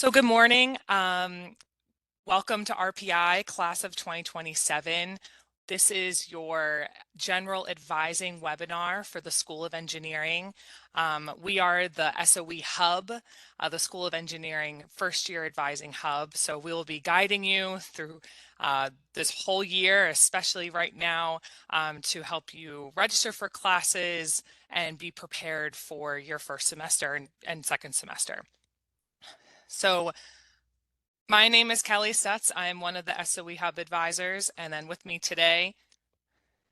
So good morning. Welcome to RPI Class of 2027. This is your general advising webinar for the School of Engineering. We are the SoE Hub, the School of Engineering first year advising hub. So we will be guiding you through this whole year, especially right now, to help you register for classes and be prepared for your first semester and second semester. So my name is Kelly Stutz. I am one of the SoE Hub advisors, and then with me today.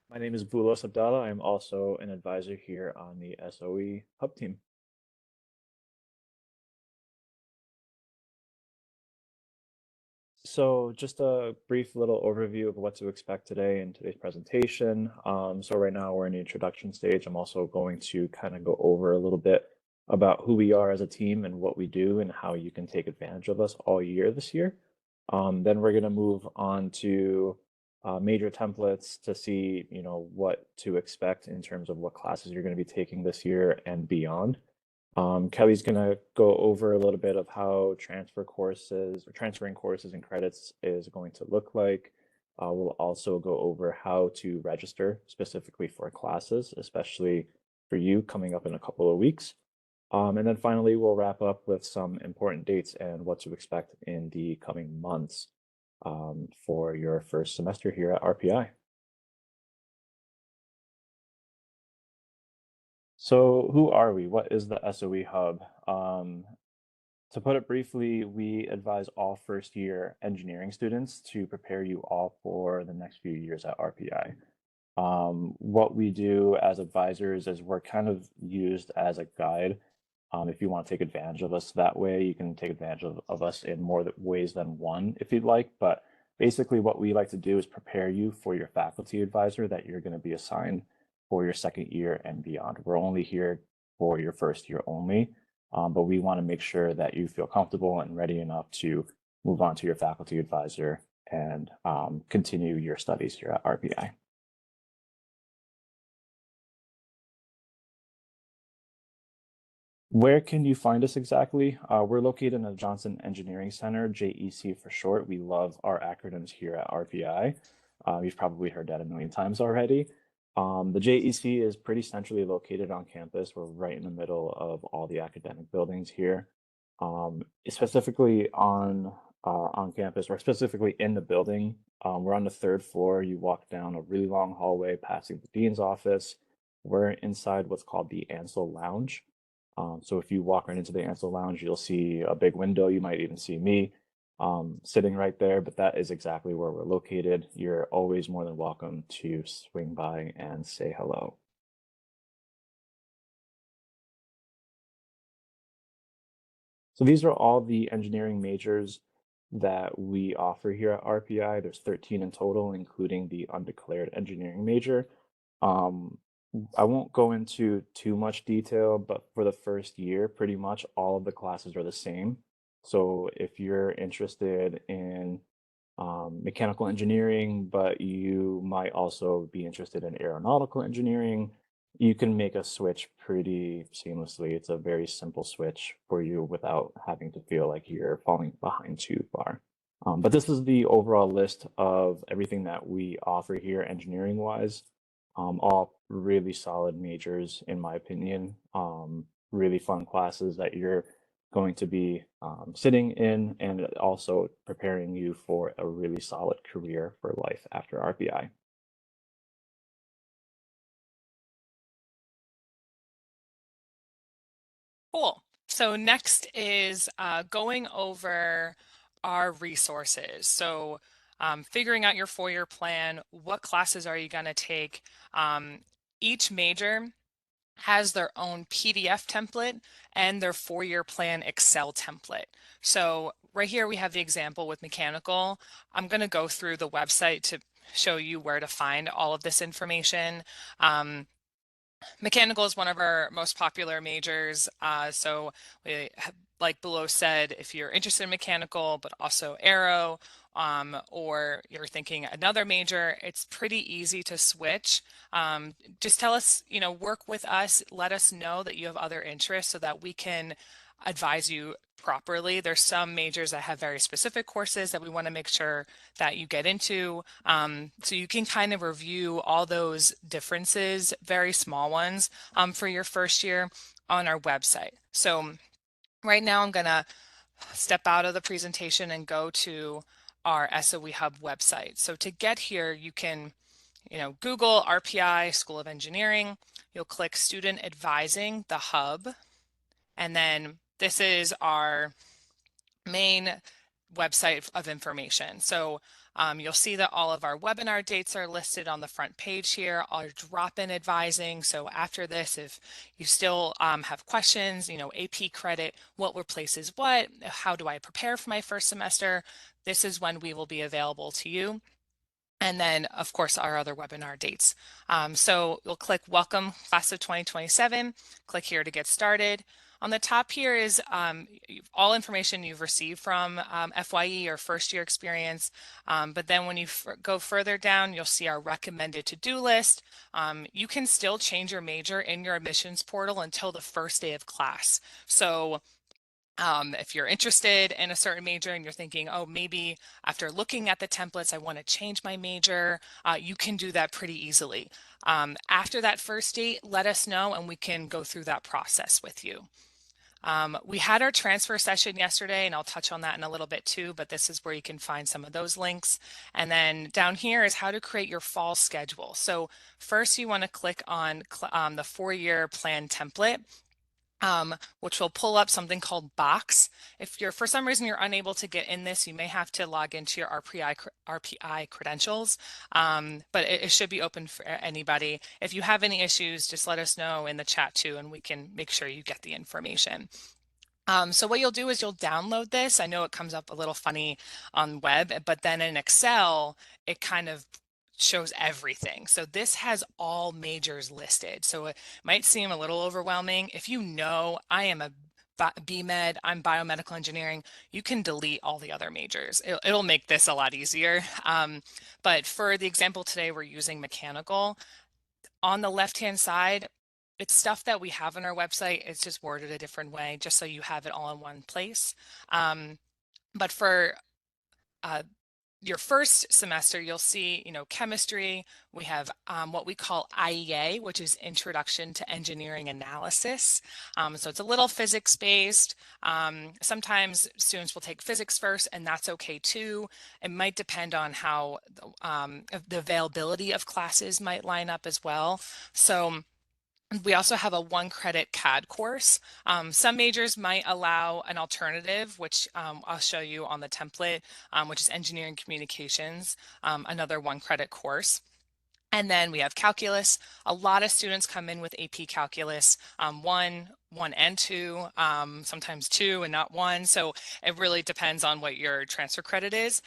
My name is Bulos Abdallah. I'm also an advisor here on the SoE Hub team. So just a brief little overview of what to expect today in today's presentation. So right now we're in the introduction stage. I'm also going to kind of go over a little bit about who we are as a team and what we do and how you can take advantage of us all year this year. Then we're going to move on to major templates to see, what to expect in terms of what classes you're going to be taking this year and beyond. Kelly's going to go over a little bit of how transferring courses and credits is going to look like. We'll also go over how to register specifically for classes, especially for you coming up in a couple of weeks. And then finally, we'll wrap up with some important dates and what to expect in the coming months for your first semester here at RPI. So who are we? What is the SoE Hub? To put it briefly, we advise all first year engineering students to prepare you all for the next few years at RPI. What we do as advisors is we're kind of used as a guide. If you want to take advantage of us that way, you can take advantage of us in more ways than one if you'd like. But basically, what we like to do is prepare you for your faculty advisor that you're going to be assigned for your second year and beyond. We're only here for your first year only, but we want to make sure that you feel comfortable and ready enough to move on to your faculty advisor and continue your studies here at RPI. Where can you find us exactly? We're located in the Johnson Engineering Center, JEC for short. We love our acronyms here at RPI. You've probably heard that a million times already. The JEC is pretty centrally located on campus. We're right in the middle of all the academic buildings here. Specifically on campus, or specifically in the building, we're on the third floor. You walk down a really long hallway, passing the dean's office. We're inside what's called the Ansel Lounge. So if you walk right into the Ansel Lounge, you'll see a big window. You might even see me sitting right there, but that is exactly where we're located. You're always more than welcome to swing by and say hello. So these are all the engineering majors that we offer here at RPI. There's 13 in total, including the undeclared engineering major. I won't go into too much detail, but for the first year, pretty much all of the classes are the same. So if you're interested in mechanical engineering, but you might also be interested in aeronautical engineering, you can make a switch pretty seamlessly. It's a very simple switch for you without having to feel like you're falling behind too far. But this is the overall list of everything that we offer here engineering wise. All really solid majors, in my opinion. Really fun classes that you're going to be sitting in, and also preparing you for a really solid career for life after RPI. Cool. So next is going over our resources. So figuring out your four-year plan, what classes are you going to take? Each major has their own PDF template and their four-year plan Excel template. So right here we have the example with mechanical. I'm going to go through the website to show you where to find all of this information. Mechanical is one of our most popular majors. So we, like below said, if you're interested in mechanical, but also aero or you're thinking another major, it's pretty easy to switch. Just tell us, work with us, let us know that you have other interests so that we can advise you properly. There's some majors that have very specific courses that we want to make sure that you get into. So you can kind of review all those differences, very small ones, for your first year on our website. So right now I'm going to step out of the presentation and go to our SOE Hub website. So to get here, you can, Google RPI School of Engineering. You'll click Student Advising, the hub, and then this is our main website of information. So you'll see that all of our webinar dates are listed on the front page here, our drop-in advising. So after this, if you still have questions, AP credit, what replaces what, how do I prepare for my first semester, this is when we will be available to you. And then, of course, our other webinar dates. So you'll click Welcome Class of 2027, click here to get started. On the top here is all information you've received from FYE or first year experience. But then when you go further down, you'll see our recommended to-do list. You can still change your major in your admissions portal until the first day of class. So if you're interested in a certain major and you're thinking, oh, maybe after looking at the templates, I want to change my major, you can do that pretty easily. After that first date, let us know and we can go through that process with you. We had our transfer session yesterday, and I'll touch on that in a little bit too, but this is where you can find some of those links. And then down here is how to create your fall schedule. So first you want to click on the 4-year plan template. Which will pull up something called Box. If you're, for some reason, you're unable to get in this, you may have to log into your RPI credentials, but it should be open for anybody. If you have any issues, just let us know in the chat too, and we can make sure you get the information. So what you'll do is you'll download this. I know it comes up a little funny on web, but then in Excel, it kind of shows everything. So this has all majors listed. So it might seem a little overwhelming. If you know I am a BMed, I'm biomedical engineering, you can delete all the other majors. It'll make this a lot easier. But for the example today, we're using mechanical. On the left-hand side, it's stuff that we have on our website. It's just worded a different way, just so you have it all in one place. But for your first semester, you'll see, chemistry. We have what we call IEA, which is Introduction to Engineering Analysis. So it's a little physics-based. Sometimes students will take physics first, and that's okay too. It might depend on how the availability of classes might line up as well. So we also have a 1-credit CAD course. Some majors might allow an alternative, which I'll show you on the template, which is engineering communications, another 1-credit course. And then we have calculus. A lot of students come in with AP calculus, one and two, sometimes two and not one. So it really depends on what your transfer credit is.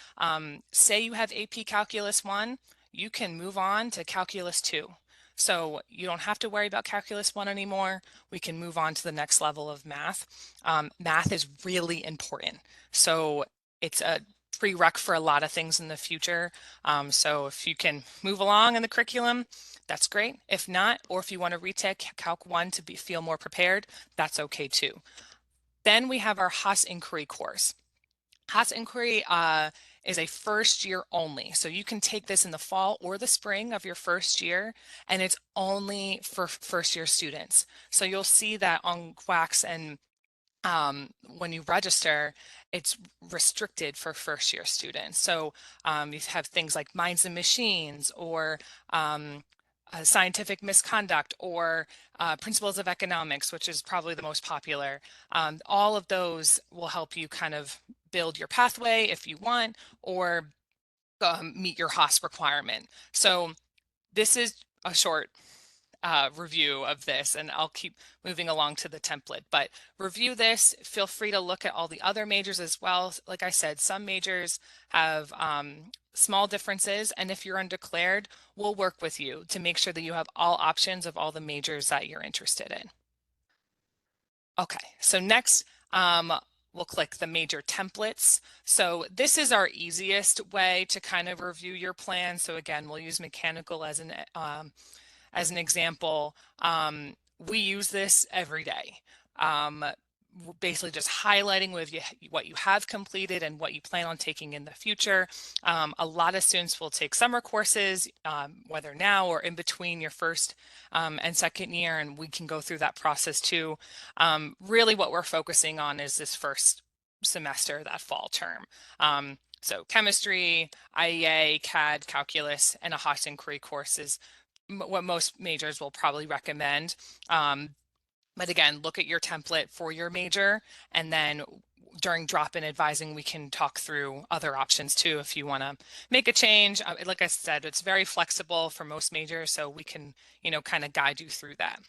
Say you have AP calculus 1, you can move on to calculus 2. So you don't have to worry about calculus 1 anymore. We can move on to the next level of math. Math is really important. So it's a prereq for a lot of things in the future. So if you can move along in the curriculum, that's great. If not, or if you want to retake Calc 1 to feel more prepared, that's okay too. Then we have our Haas Inquiry course. Haas Inquiry is a first year only. So you can take this in the fall or the spring of your first year, and it's only for first year students. So you'll see that on Quacks and when you register, it's restricted for first year students. So you have things like minds and machines, or scientific misconduct, or principles of economics, which is probably the most popular. All of those will help you kind of build your pathway if you want, or meet your Haas requirement. So this is a short review of this, and I'll keep moving along to the template, but review this. Feel free to look at all the other majors as well. Like I said, some majors have small differences, and if you're undeclared, we'll work with you to make sure that you have all options of all the majors that you're interested in. Okay, so next, we'll click the major templates. So this is our easiest way to kind of review your plan. So again, we'll use mechanical as an example. We use this every day. Basically just highlighting what you have completed and what you plan on taking in the future. A lot of students will take summer courses, whether now or in between your first and second year, and we can go through that process too. Really what we're focusing on is this first semester, that fall term. So chemistry, IEA, CAD, calculus, and a Haas inquiry course is what most majors will probably recommend. But again, look at your template for your major, and then during drop-in advising, we can talk through other options too if you want to make a change. Like I said, it's very flexible for most majors, so we can, kind of guide you through that.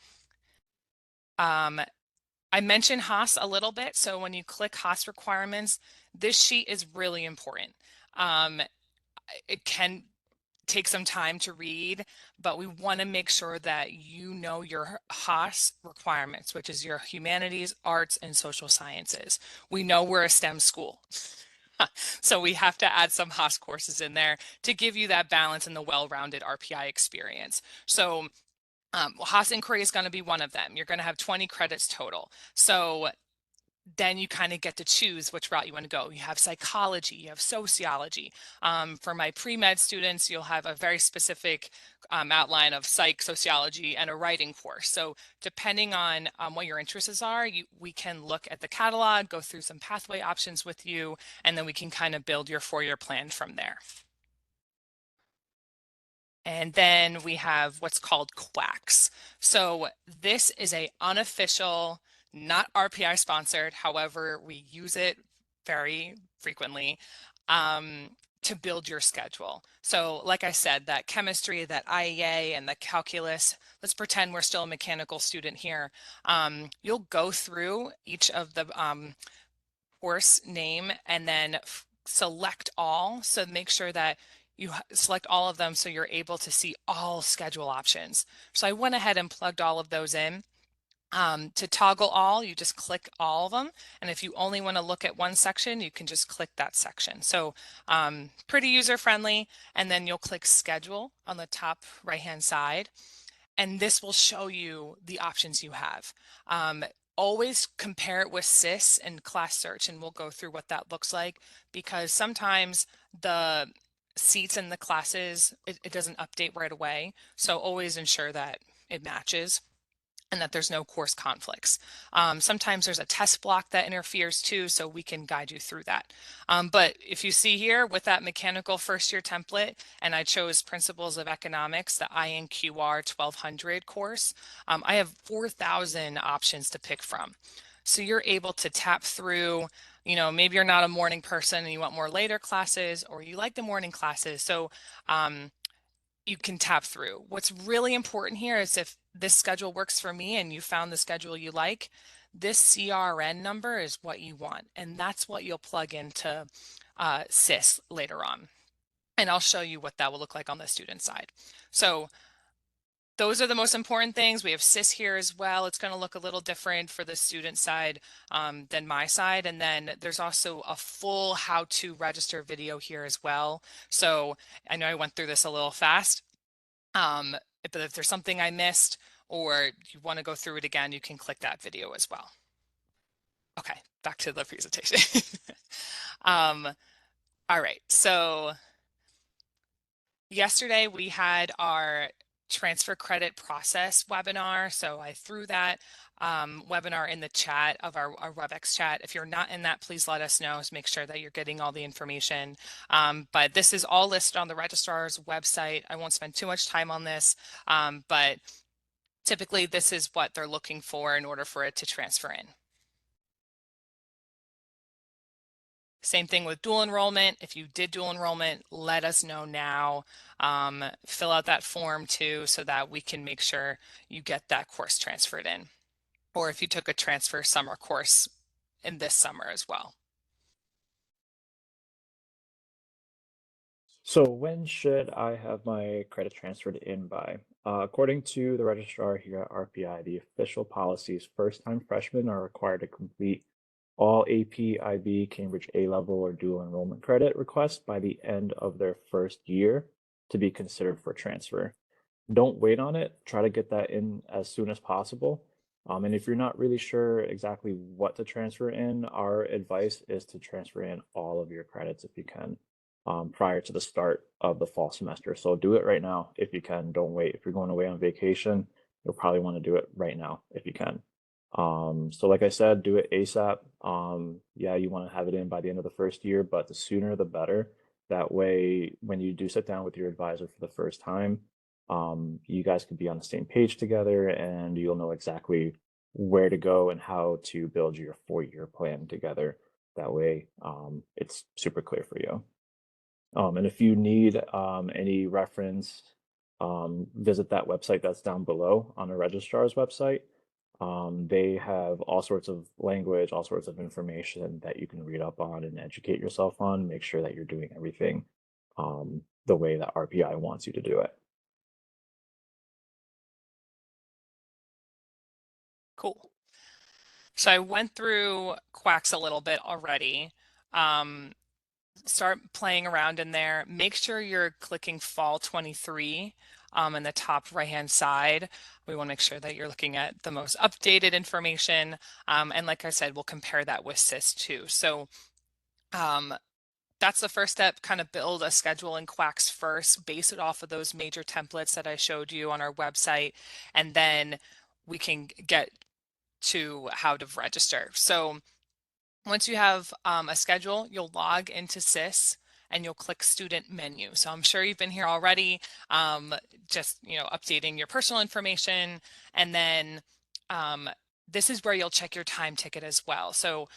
I mentioned Haas a little bit, so when you click Haas requirements, this sheet is really important. It can take some time to read, but we want to make sure that you know your Haas requirements, which is your humanities, arts, and social sciences. We know we're a STEM school. So we have to add some Haas courses in there to give you that balance and the well-rounded RPI experience. So Haas inquiry is going to be one of them. You're going to have 20 credits total. So then you kind of get to choose which route you want to go. You have psychology, you have sociology. For my pre-med students, you'll have a very specific outline of psych, sociology, and a writing course. So depending on what your interests are, we can look at the catalog, go through some pathway options with you, and then we can kind of build your four-year plan from there. And then we have what's called QUACs. So this is a unofficial, not RPI sponsored, however, we use it very frequently to build your schedule. So like I said, that chemistry, that IEA, and the calculus, let's pretend we're still a mechanical student here. You'll go through each of the course name and then select all. So make sure that you select all of them so you're able to see all schedule options. So I went ahead and plugged all of those in. To toggle all, you just click all of them. And if you only want to look at one section, you can just click that section. So pretty user friendly. And then you'll click schedule on the top right-hand side. And this will show you the options you have. Always compare it with SIS and class search, and we'll go through what that looks like, because sometimes the seats in the classes, it doesn't update right away. So always ensure that it matches and that there's no course conflicts. Sometimes there's a test block that interferes too, so we can guide you through that. But if you see here with that mechanical first year template, and I chose Principles of Economics, the INQR 1200 course, I have 4,000 options to pick from. So you're able to tap through, maybe you're not a morning person and you want more later classes, or you like the morning classes. So you can tap through. What's really important here is if this schedule works for me and you found the schedule you like, this CRN number is what you want. And that's what you'll plug into SIS later on. And I'll show you what that will look like on the student side. So those are the most important things. We have SIS here as well. It's going to look a little different for the student side than my side. And then there's also a full how to register video here as well. So I know I went through this a little fast, but if there's something I missed or you want to go through it again, you can click that video as well. Okay, back to the presentation. All right, so yesterday we had our transfer credit process webinar. So I threw that webinar in the chat of our WebEx chat. If you're not in that, please let us know. So make sure that you're getting all the information. But this is all listed on the registrar's website. I won't spend too much time on this, but typically this is what they're looking for in order for it to transfer in. Same thing with dual enrollment. If you did dual enrollment, let us know now. Fill out that form too so that we can make sure you get that course transferred in. Or if you took a transfer summer course in this summer as well. So when should I have my credit transferred in by? According to the registrar here at RPI, the official policy is first-time freshmen are required to complete all AP, IB, Cambridge A level, or dual enrollment credit requests by the end of their first year to be considered for transfer. Don't wait on it. Try to get that in as soon as possible. And if you're not really sure exactly what to transfer in, our advice is to transfer in all of your credits if you can, prior to the start of the fall semester. So do it right now if you can. Don't wait. If you're going away on vacation, you'll probably want to do it right now if you can. So like I said, do it ASAP. Yeah, you want to have it in by the end of the first year, but the sooner the better. That way, when you do sit down with your advisor for the first time, you guys can be on the same page together and you'll know exactly where to go and how to build your 4-year plan together. That way, it's super clear for you. And if you need any reference, visit that website that's down below on the registrar's website. They have all sorts of language, all sorts of information that you can read up on and educate yourself on. Make sure that you're doing everything the way that RPI wants you to do it. Cool. So I went through Quacks a little bit already. Um, Start playing around in there. Make sure you're clicking fall 23 in the top right-hand side. We want to make sure that you're looking at the most updated information. And like I said, we'll compare that with SIS too. So um, that's the first step, kind of build a schedule in Quacks first, base it off of those major templates that I showed you on our website, and then we can get to how to register. So once you have a schedule, you'll log into SIS and you'll click student menu. So I'm sure you've been here already, just updating your personal information, and then this is where you'll check your time ticket as well. So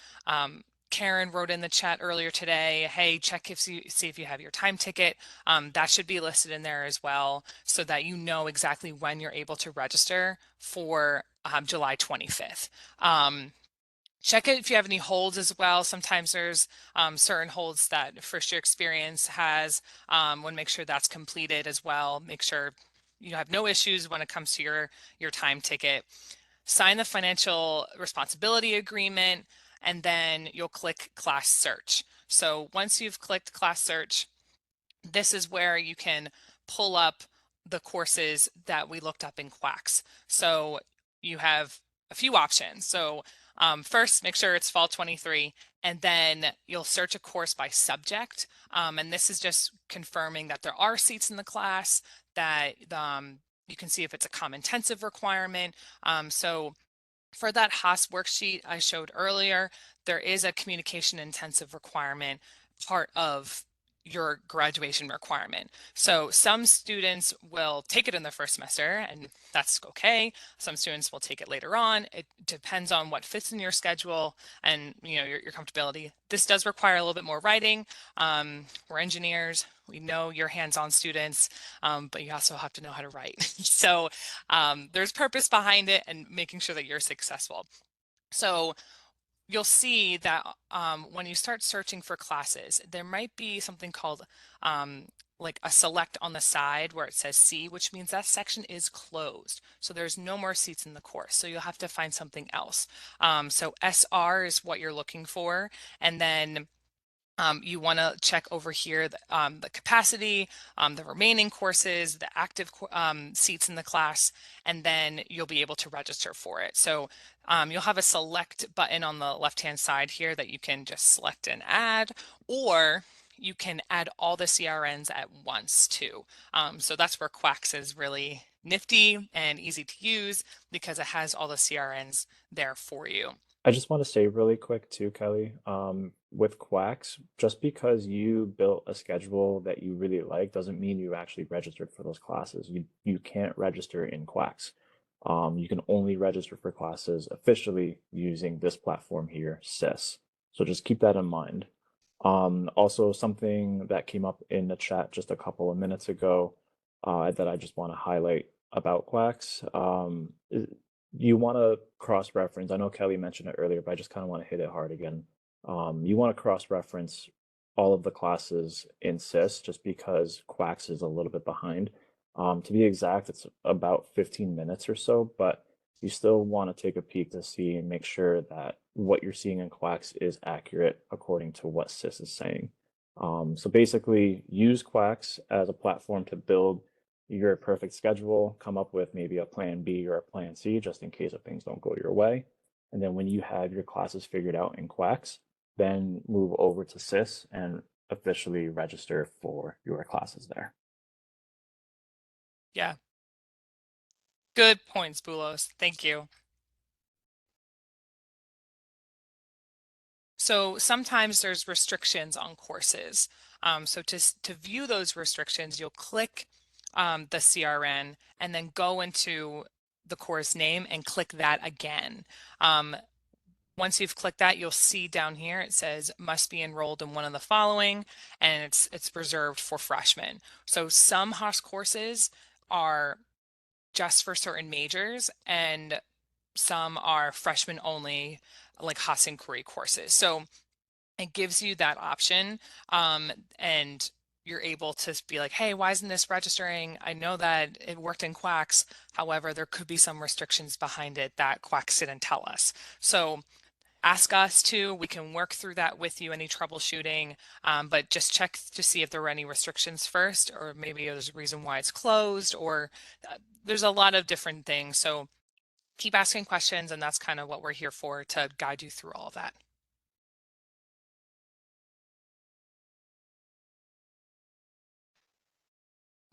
Karen wrote in the chat earlier today, hey, check if you see if you have your time ticket. That should be listed in there as well, so that you know exactly when you're able to register for July 25th. Check it if you have any holds as well. Sometimes there's certain holds that first year experience has. Want to make sure that's completed as well. Make sure you have no issues when it comes to your time ticket. Sign the financial responsibility agreement, and then you'll click class search. So once you've clicked class search, this is where you can pull up the courses that we looked up in Quacks. So you have a few options. So first, make sure it's fall 23, and then you'll search a course by subject. And this is just confirming that there are seats in the class, that you can see if it's a common intensive requirement. So for that Haas worksheet I showed earlier, there is a communication intensive requirement part of your graduation requirement. So some students will take it in their first semester, and that's okay. Some students will take it later on. It depends on what fits in your schedule and your comfortability. This does require a little bit more writing. We're engineers. We know you're hands-on students, but you also have to know how to write. So there's purpose behind it and making sure that you're successful. So you'll see that when you start searching for classes, there might be something called like a select on the side where it says C, which means that section is closed. So there's no more seats in the course. So you'll have to find something else. So SR is what you're looking for. And then you want to check over here the capacity, the remaining courses, the active seats in the class, and then you'll be able to register for it. So you'll have a select button on the left-hand side here that you can just select and add, or you can add all the CRNs at once too. So that's where Quacks is really nifty and easy to use because it has all the CRNs there for you. I just want to say really quick too, Kelly, with Quacks, just because you built a schedule that you really like doesn't mean you actually registered for those classes. You can't register in Quacks. You can only register for classes officially using this platform here, SIS. So just keep that in mind. Also, something that came up in the chat just a couple of minutes ago that I just want to highlight about Quacks. You want to cross-reference. I know Kelly mentioned it earlier, but I just kind of want to hit it hard again. You want to cross-reference all of the classes in SIS just because Quacks is a little bit behind. To be exact, it's about 15 minutes or so, but you still want to take a peek to see and make sure that what you're seeing in Quacks is accurate according to what SIS is saying. So basically, use Quacks as a platform to build your perfect schedule, come up with maybe a plan B or a plan C just in case if things don't go your way. And then when you have your classes figured out in Quacks, then move over to SIS and officially register for your classes there. Yeah, good points, Bulos. Thank you. So sometimes there's restrictions on courses. So to view those restrictions, you'll click the CRN and then go into the course name and click that again. Once you've clicked that, you'll see down here it says must be enrolled in one of the following, and it's reserved for freshmen. So some Haas courses are just for certain majors, and some are freshman only, like Haas inquiry courses. So it gives you that option, and you're able to be like, hey, why isn't this registering? I know that it worked in Quacks. However, there could be some restrictions behind it that Quacks didn't tell us. So ask us to, we can work through that with you, any troubleshooting, but just check to see if there were any restrictions first, or maybe there's a reason why it's closed, or there's a lot of different things. So keep asking questions, and that's kind of what we're here for, to guide you through all of that.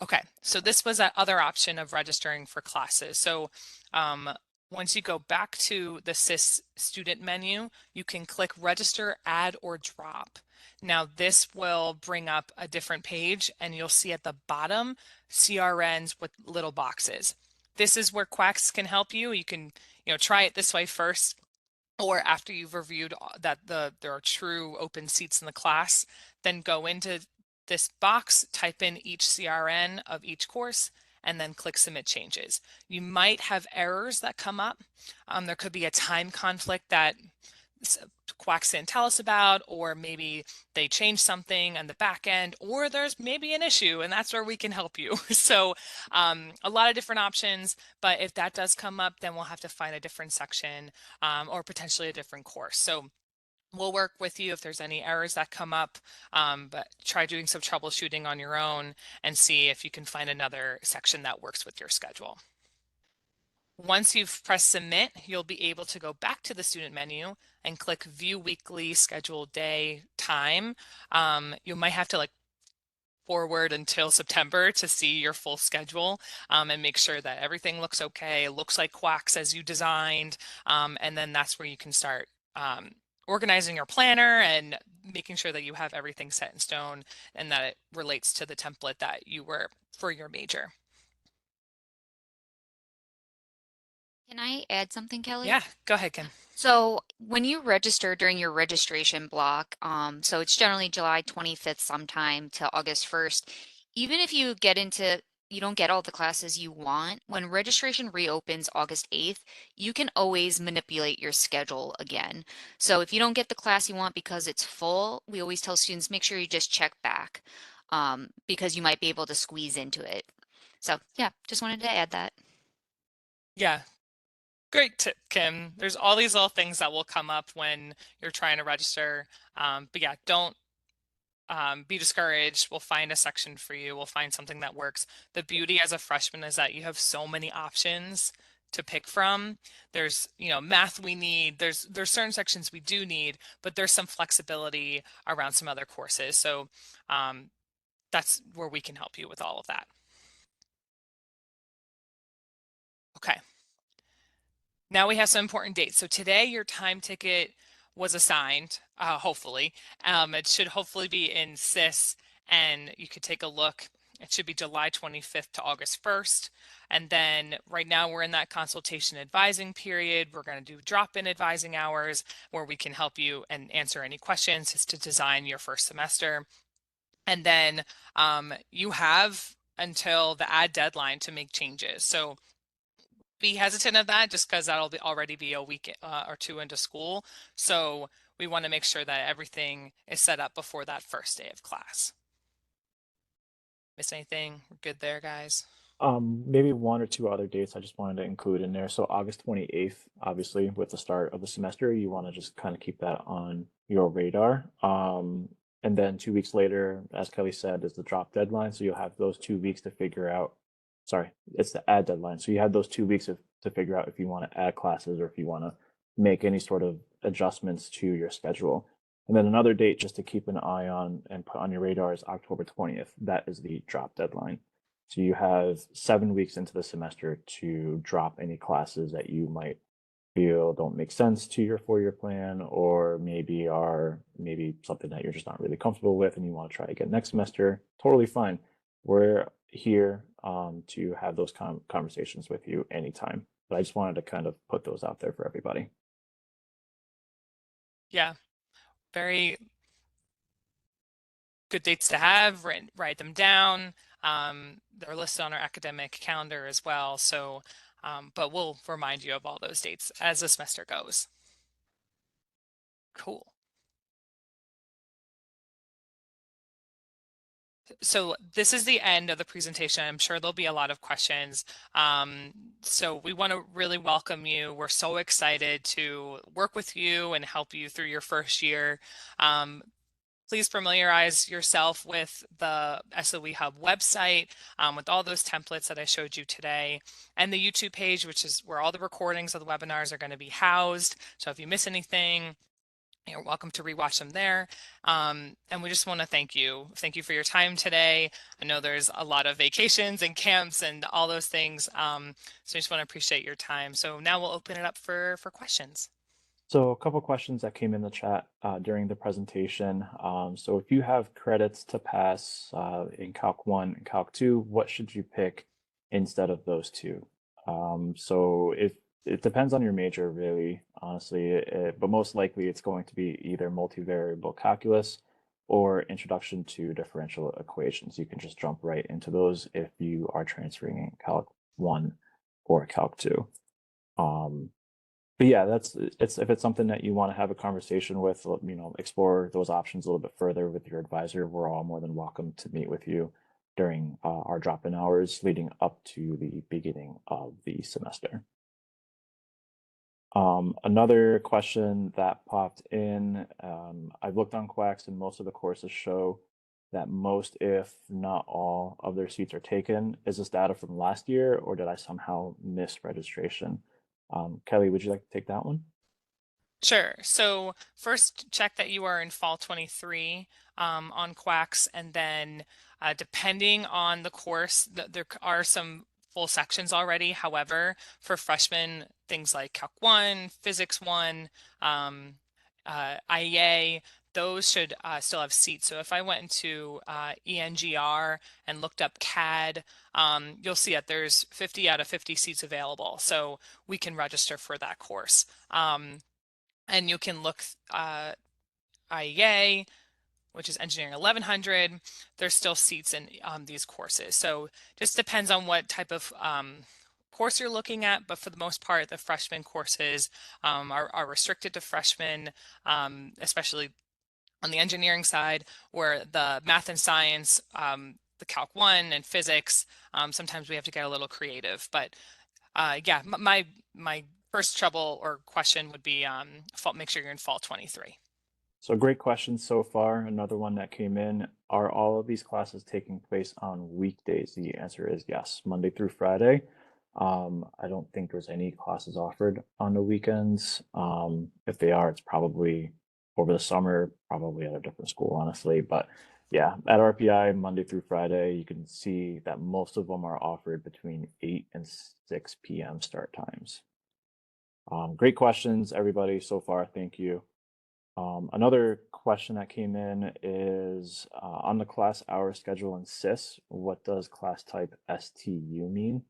Okay, so this was that other option of registering for classes. So um, once you go back to the SIS student menu, you can click register, add, or drop. Now this will bring up a different page, and you'll see at the bottom CRNs with little boxes. This is where Quacks can help you. You can, try it this way first, or after you've reviewed that there are true open seats in the class, then go into this box, type in each CRN of each course, and then click submit changes. You might have errors that come up. There could be a time conflict that Quacks didn't tell us about, or maybe they changed something on the back end, or there's maybe an issue, and that's where we can help you. So a lot of different options, but if that does come up, then we'll have to find a different section, or potentially a different course. So we'll work with you if there's any errors that come up, but try doing some troubleshooting on your own and see if you can find another section that works with your schedule. Once you've pressed submit, you'll be able to go back to the student menu and click view weekly schedule day time. You might have to forward until September to see your full schedule, and make sure that everything looks okay, looks like Quacks as you designed, and then that's where you can start organizing your planner and making sure that you have everything set in stone and that it relates to the template that you were for your major. Can I add something, Kelly? Yeah, go ahead, Kim. So when you register during your registration block, so it's generally July 25th sometime to August 1st, even if you don't get all the classes you want, when registration reopens August 8th, you can always manipulate your schedule again. So if you don't get the class you want because it's full, we always tell students, make sure you just check back, because you might be able to squeeze into it. So yeah, just wanted to add that. Yeah, great tip, Kim. There's all these little things that will come up when you're trying to register. But yeah, don't be discouraged. We'll find a section for you. We'll find something that works. The beauty as a freshman is that you have so many options to pick from. There's, math we need. There's certain sections we do need, but there's some flexibility around some other courses. So that's where we can help you with all of that. Okay. Now we have some important dates. So today your time ticket was assigned, hopefully. It should hopefully be in SIS, and you could take a look. It should be July 25th to August 1st. And then right now we're in that consultation advising period. We're going to do drop-in advising hours where we can help you and answer any questions just to design your first semester. And then you have until the add deadline to make changes. So be hesitant of that just because that'll already be a week or two into school. So we want to make sure that everything is set up before that first day of class. Miss anything? We're good there, guys? Maybe one or two other dates I just wanted to include in there. So August 28th, obviously, with the start of the semester, you want to just kind of keep that on your radar. And then 2 weeks later, as Kelly said, is the drop deadline. So you'll have those 2 weeks to figure out. Sorry, it's the add deadline. So you have those 2 weeks to figure out if you want to add classes or if you want to make any sort of adjustments to your schedule. And then another date just to keep an eye on and put on your radar is October 20th. That is the drop deadline. So you have 7 weeks into the semester to drop any classes that you might feel don't make sense to your 4-year plan, or maybe are maybe something that you're just not really comfortable with and you want to try again next semester. Totally fine. We're here to have those conversations with you anytime. But I just wanted to kind of put those out there for everybody. Yeah, very good dates to have. Write them down. They're listed on our academic calendar as well. So, but we'll remind you of all those dates as the semester goes. Cool. So this is the end of the presentation. I'm sure there'll be a lot of questions. So we want to really welcome you. We're so excited to work with you and help you through your first year. Please familiarize yourself with the SOE Hub website, with all those templates that I showed you today, and the YouTube page, which is where all the recordings of the webinars are going to be housed. So if you miss anything, you're welcome to rewatch them there. And we just want to thank you. Thank you for your time today. I know there's a lot of vacations and camps and all those things. So I just want to appreciate your time. So now we'll open it up for questions. So a couple questions that came in the chat during the presentation. So if you have credits to pass in Calc 1 and Calc 2, what should you pick instead of those two? So if it depends on your major, really, honestly, but most likely it's going to be either multivariable calculus or introduction to differential equations. You can just jump right into those if you are transferring in Calc 1 or Calc 2. But yeah, it's if it's something that you want to have a conversation with, explore those options a little bit further with your advisor, we're all more than welcome to meet with you during our drop-in hours leading up to the beginning of the semester. Another question that popped in, I've looked on Quacks and most of the courses show that most, if not all, of their seats are taken. Is this data from last year or did I somehow miss registration? Kelly, would you like to take that one? Sure. So first, check that you are in fall 23 on Quacks, and then depending on the course, there are some full sections already. However, for freshmen, things like Calc 1, Physics 1, IEA, those should still have seats. So if I went into ENGR and looked up CAD, you'll see that there's 50 out of 50 seats available. So we can register for that course. And you can look IEA, which is Engineering 1100. There's still seats in these courses. So just depends on what type of course you're looking at. But for the most part, the freshman courses are restricted to freshmen, especially on the engineering side, where the math and science, the Calc 1 and physics, sometimes we have to get a little creative. But yeah, my first trouble or question would be make sure you're in fall 23. So great questions so far. Another one that came in, are all of these classes taking place on weekdays? The answer is yes, Monday through Friday. I don't think there's any classes offered on the weekends. If they are, it's probably over the summer, probably at a different school, honestly. But yeah, at RPI, Monday through Friday, you can see that most of them are offered between 8 and 6 p.m. start times. Great questions, everybody, so far. Thank you. Another question that came in is on the class hour schedule in SIS, what does class type STU mean?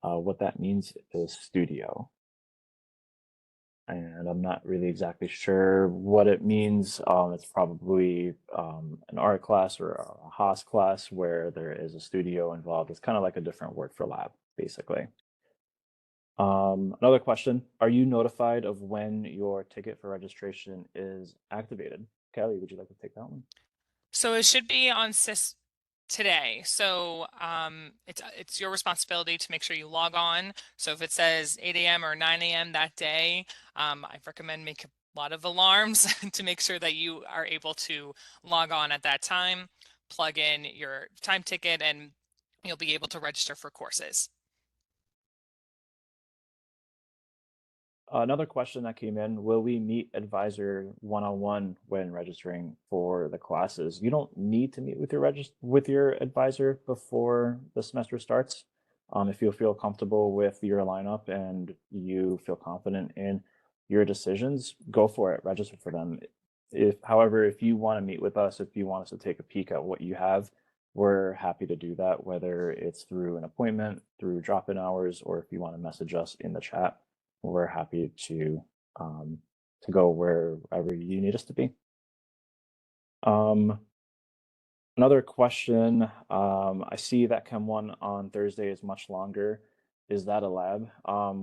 What that means is studio. And I'm not really exactly sure what it means. It's probably an art class or a Haas class where there is a studio involved. It's kind of like a different word for lab, basically. Another question, are you notified of when your ticket for registration is activated? Kelly, would you like to take that one? So it should be on SIS today. So it's your responsibility to make sure you log on. So if it says 8 a.m. or 9 a.m. that day, I recommend make a lot of alarms to make sure that you are able to log on at that time, plug in your time ticket, and you'll be able to register for courses. Another question that came in, will we meet advisor one-on-one when registering for the classes? You don't need to meet with your advisor before the semester starts. If you feel comfortable with your lineup and you feel confident in your decisions, go for it, register for them. However, if you want to meet with us, if you want us to take a peek at what you have, we're happy to do that, whether it's through an appointment, through drop-in hours, or if you want to message us in the chat, we're happy to go wherever you need us to be. Another question. I see that Chem 1 on Thursday is much longer. Is that a lab?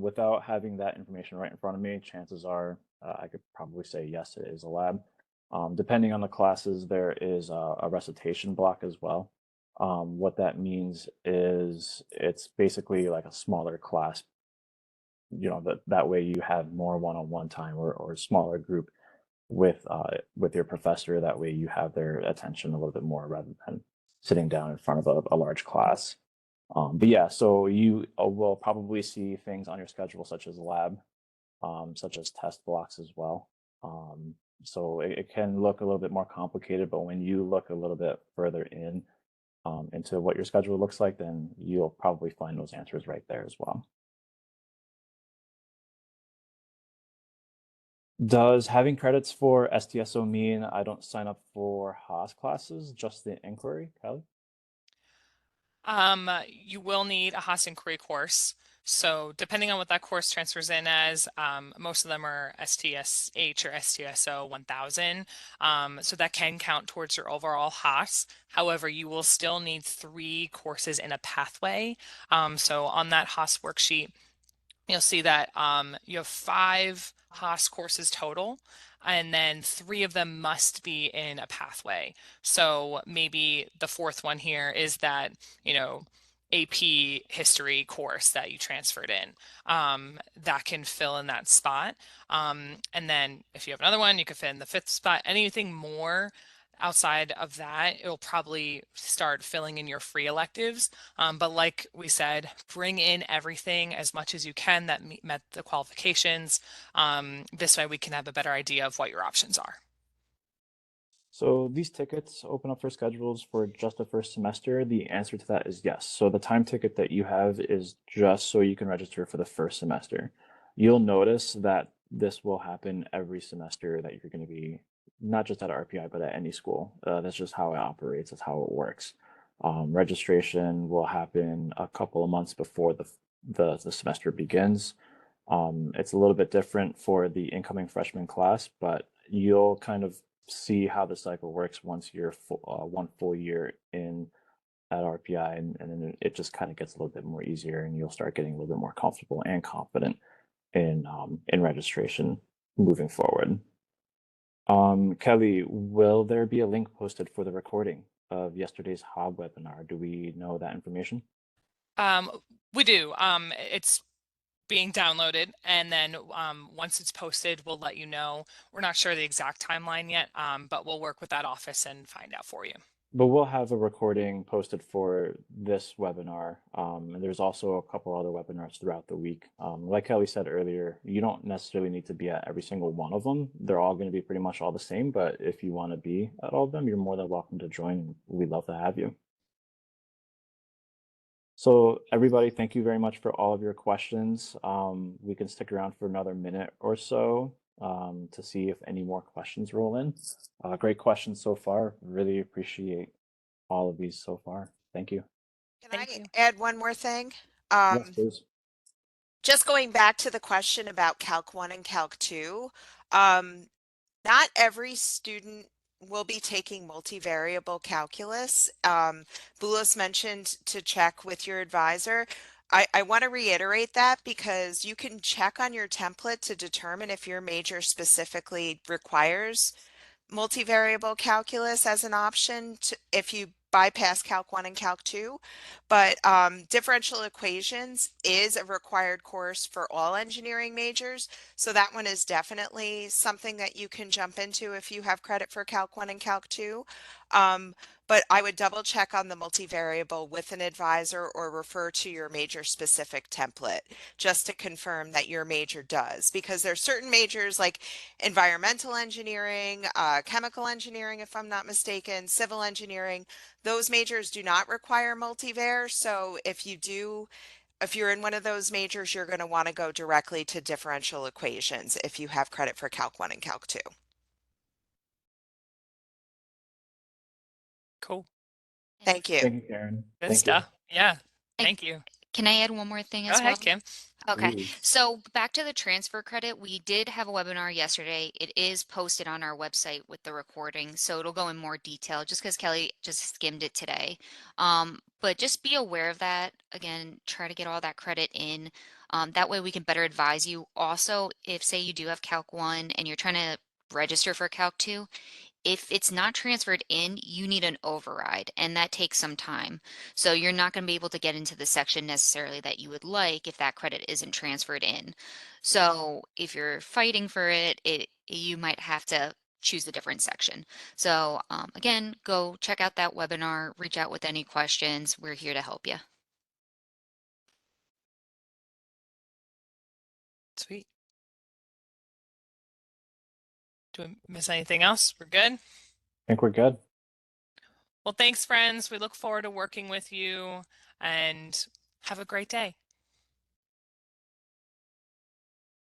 Without having that information right in front of me, chances are I could probably say yes, it is a lab. Depending on the classes, there is a recitation block as well. What that means is it's basically like a smaller class, that way you have more one-on-one time, or a smaller group with your professor. That way you have their attention a little bit more rather than sitting down in front of a large class. But yeah, so you will probably see things on your schedule such as lab, such as test blocks as well. So it can look a little bit more complicated, but when you look a little bit further into what your schedule looks like, then you'll probably find those answers right there as well. Does having credits for STSO mean I don't sign up for Haas classes, just the inquiry, Kelly? You will need a Haas inquiry course. So depending on what that course transfers in as, most of them are STSH or STSO 1000. So that can count towards your overall Haas. However, you will still need 3 courses in a pathway. So on that Haas worksheet, you'll see that you have 5 Haas courses total, and then 3 of them must be in a pathway. So maybe the 4th one here is that, AP history course that you transferred in. That can fill in that spot. And then if you have another one, you could fit in the 5th spot. Anything more outside of that, it'll probably start filling in your free electives. But like we said, bring in everything as much as you can that met the qualifications. This way we can have a better idea of what your options are. So these tickets open up for schedules for just the first semester. The answer to that is yes. So the time ticket that you have is just so you can register for the first semester. You'll notice that this will happen every semester that you're going to be, not just at RPI, but at any school. That's just how it operates. That's how it works. Registration will happen a couple of months before the semester begins. It's a little bit different for the incoming freshman class, but you'll kind of see how the cycle works once you're one full year in at RPI, and then it just kind of gets a little bit more easier, and you'll start getting a little bit more comfortable and confident in registration moving forward. Kelly, will there be a link posted for the recording of yesterday's Hob webinar? Do we know that information? We do. It's being downloaded, and then once it's posted, we'll let you know. We're not sure the exact timeline yet, but we'll work with that office and find out for you. But we'll have a recording posted for this webinar. And there's also a couple other webinars throughout the week. Like Kelly said earlier, you don't necessarily need to be at every single one of them. They're all going to be pretty much all the same, but if you want to be at all of them, you're more than welcome to join. We'd love to have you. So everybody, thank you very much for all of your questions. We can stick around for another minute or so to see if any more questions roll in. Great questions so far. Really appreciate all of these so far. Thank you. Can Thank I you. add one more thing? Yes, please. Just going back to the question about Calc 1 and Calc 2, not every student will be taking multivariable calculus. Bulos mentioned to check with your advisor. I want to reiterate that because you can check on your template to determine if your major specifically requires multivariable calculus as an option if you bypass Calc 1 and Calc 2, but differential equations is a required course for all engineering majors. So that one is definitely something that you can jump into if you have credit for Calc 1 and Calc 2. But I would double check on the multivariable with an advisor or refer to your major specific template just to confirm that your major does, because there's certain majors like environmental engineering, chemical engineering, if I'm not mistaken, civil engineering. Those majors do not require multivar. So if you're in one of those majors, you're going to want to go directly to differential equations if you have credit for Calc 1 and Calc 2. Cool. Thank you. Thank you, Karen. Good Thank you. stuff. Yeah. I- Thank you. Can I add one more thing Go as well? ahead, Kim. Okay, Please. so back to the transfer credit, we did have a webinar yesterday. It is posted on our website with the recording, so it'll go in more detail just because Kelly just skimmed it today. But just be aware of that. Again, try to get all that credit in. That way we can better advise you. Also, if say you do have Calc 1 and you're trying to register for Calc 2, if it's not transferred in, you need an override, and that takes some time. So you're not going to be able to get into the section necessarily that you would like if that credit isn't transferred in. So if you're fighting for it, you might have to choose a different section. So again, go check out that webinar, reach out with any questions. We're here to help you. Sweet. Do we miss anything else? We're good? I think we're good. Well, thanks, friends. We look forward to working with you and have a great day.